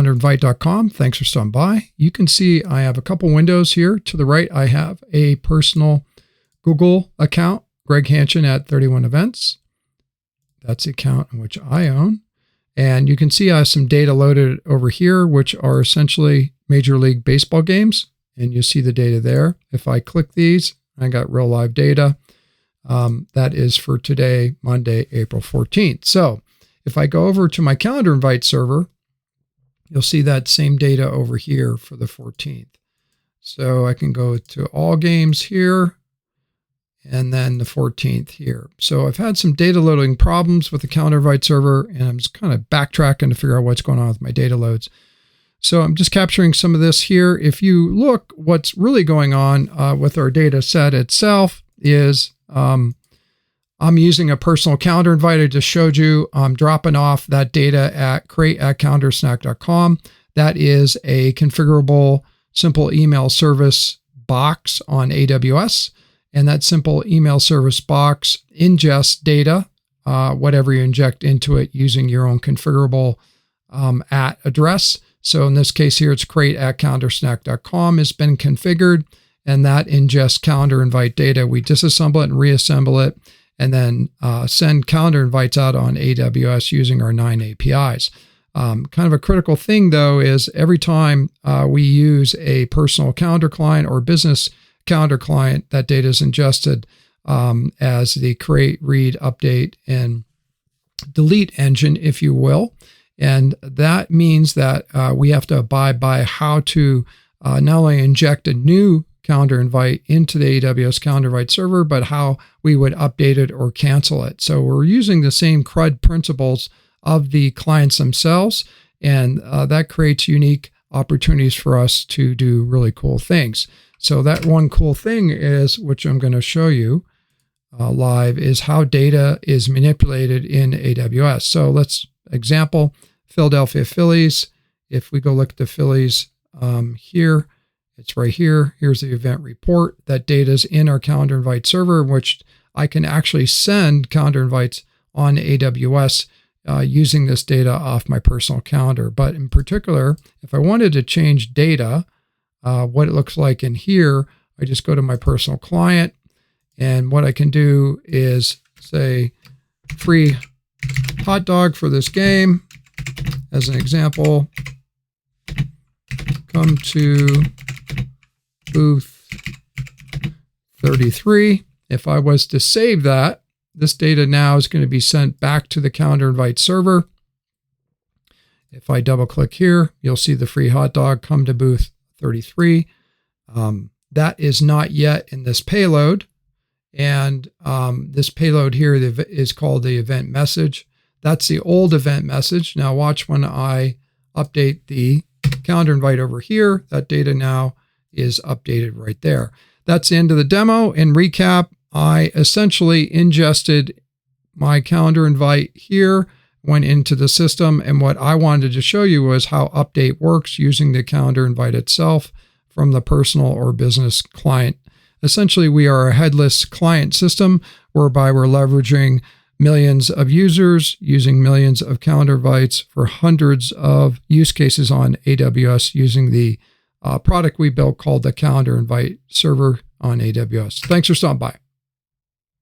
calendarinvite.com. Thanks for stopping by. You can see I have a couple windows here. To the right, I have a personal Google account, Greg Hanchin at 31 Events. That's the account in which I own. And you can see I have some data loaded over here, which are essentially Major League Baseball games. And you see the data there. If I click these, I got real live data. That is for today, Monday, April 14th. So if I go over to my Calendar Invite server, you'll see that same data over here for the 14th. So I can go to all games here and then the 14th here. So I've had some data loading problems with the Calendar Invite server, and I'm just kind of backtracking to figure out what's going on with my data loads. So I'm just capturing some of this here. If you look, what's really going on with our data set itself is I'm using a personal calendar invite. I just showed you. I'm dropping off that data at create@calendarsnack.com. That is a configurable simple email service box on AWS. And that simple email service box ingests data, whatever you inject into it using your own configurable @ address. So in this case here, it's create@calendarsnack.com has been configured, and that ingests calendar invite data. We disassemble it and reassemble it, and then send calendar invites out on AWS using our 9 APIs. Kind of a critical thing, though, is every time we use a personal calendar client or business calendar client, that data is ingested as the create, read, update, and delete engine, if you will. And that means that we have to abide by how to not only inject a new calendar invite into the AWS Calendar Invite server, but how we would update it or cancel it. So we're using the same CRUD principles of the clients themselves, and that creates unique opportunities for us to do really cool things. So that one cool thing is, which I'm going to show you live, is how data is manipulated in AWS. So let's example, Philadelphia Phillies. If we go look at the Phillies here, it's right here. Here's the event report. That data is in our Calendar Invite server, which I can actually send calendar invites on AWS using this data off my personal calendar. But in particular, if I wanted to change data, what it looks like in here, I just go to my personal client, and what I can do is say free hot dog for this game. As an example, come to booth 33. If I was to save that, this data now is going to be sent back to the Calendar Invite server. If I double click here, you'll see the free hot dog come to booth 33. That is not yet in this payload. And this payload here is called the event message. That's the old event message. Now watch when I update the calendar invite over here. That data now is updated right there. That's the end of the demo. In recap, I essentially ingested my calendar invite here, went into the system, and what I wanted to show you was how update works using the calendar invite itself from the personal or business client. Essentially, we are a headless client system whereby we're leveraging millions of users using millions of calendar invites for hundreds of use cases on AWS using the product we built called the Calendar Invite Server on AWS. Thanks for stopping by.